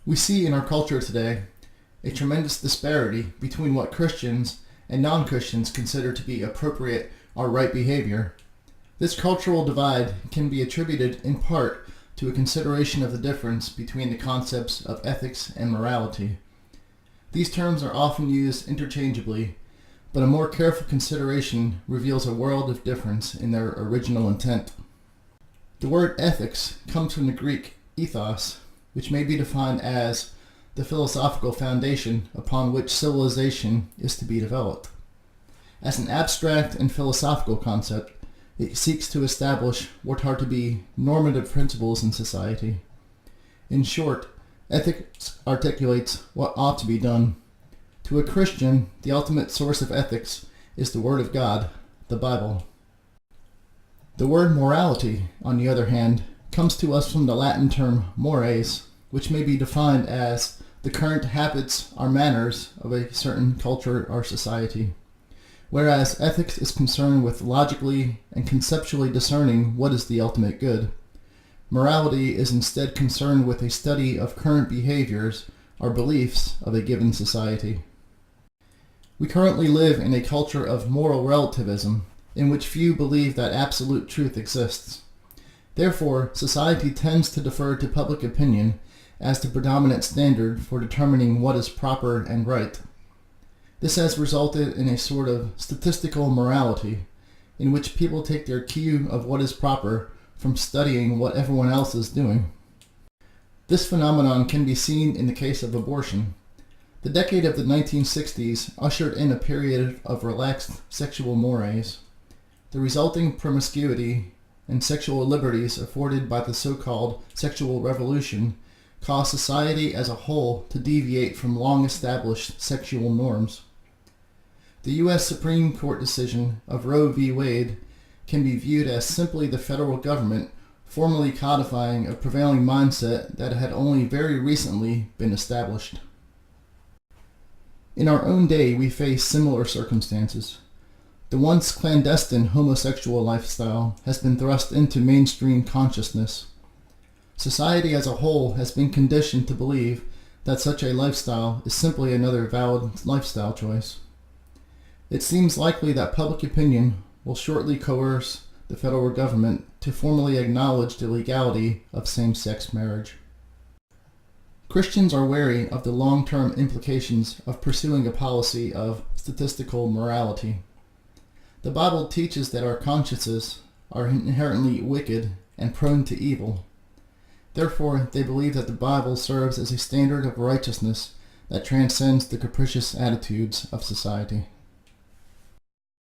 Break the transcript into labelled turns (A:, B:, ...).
A: We see in our culture today a tremendous disparity between what Christians and non-Christians consider to be appropriate or right behavior. This cultural divide can be attributed in part to a consideration of the difference between the concepts of ethics and morality. These terms are often used interchangeably, but a more careful consideration reveals a world of difference in their original intent. The word ethics comes from the Greek ethos, which may be defined as the philosophical foundation upon which civilization is to be developed. As an abstract and philosophical concept, it seeks to establish what are to be normative principles in society. In short, ethics articulates what ought to be done. To a Christian, the ultimate source of ethics is the Word of God, the Bible. The word morality, on the other hand, comes to us from the Latin term mores, which may be defined as the current habits or manners of a certain culture or society, whereas ethics is concerned with logically and conceptually discerning what is the ultimate good. Morality is instead concerned with a study of current behaviors or beliefs of a given society. We currently live in a culture of moral relativism, in which few believe that absolute truth exists. Therefore, society tends to defer to public opinion as the predominant standard for determining what is proper and right. This has resulted in a sort of statistical morality, in which people take their cue of what is proper from studying what everyone else is doing. This phenomenon can be seen in the case of abortion. The decade of the 1960s ushered in a period of relaxed sexual mores. The resulting promiscuity and sexual liberties afforded by the so-called sexual revolution caused society as a whole to deviate from long-established sexual norms. The U.S. Supreme Court decision of Roe v. Wade can be viewed as simply the federal government formally codifying a prevailing mindset that had only very recently been established. In our own day, we face similar circumstances. The once clandestine homosexual lifestyle has been thrust into mainstream consciousness. Society as a whole has been conditioned to believe that such a lifestyle is simply another valid lifestyle choice. It seems likely that public opinion will shortly coerce the federal government to formally acknowledge the legality of same-sex marriage. Christians are wary of the long-term implications of pursuing a policy of statistical morality. The Bible teaches that our consciences are inherently wicked and prone to evil. Therefore, they believe that the Bible serves as a standard of righteousness that transcends the capricious attitudes of society.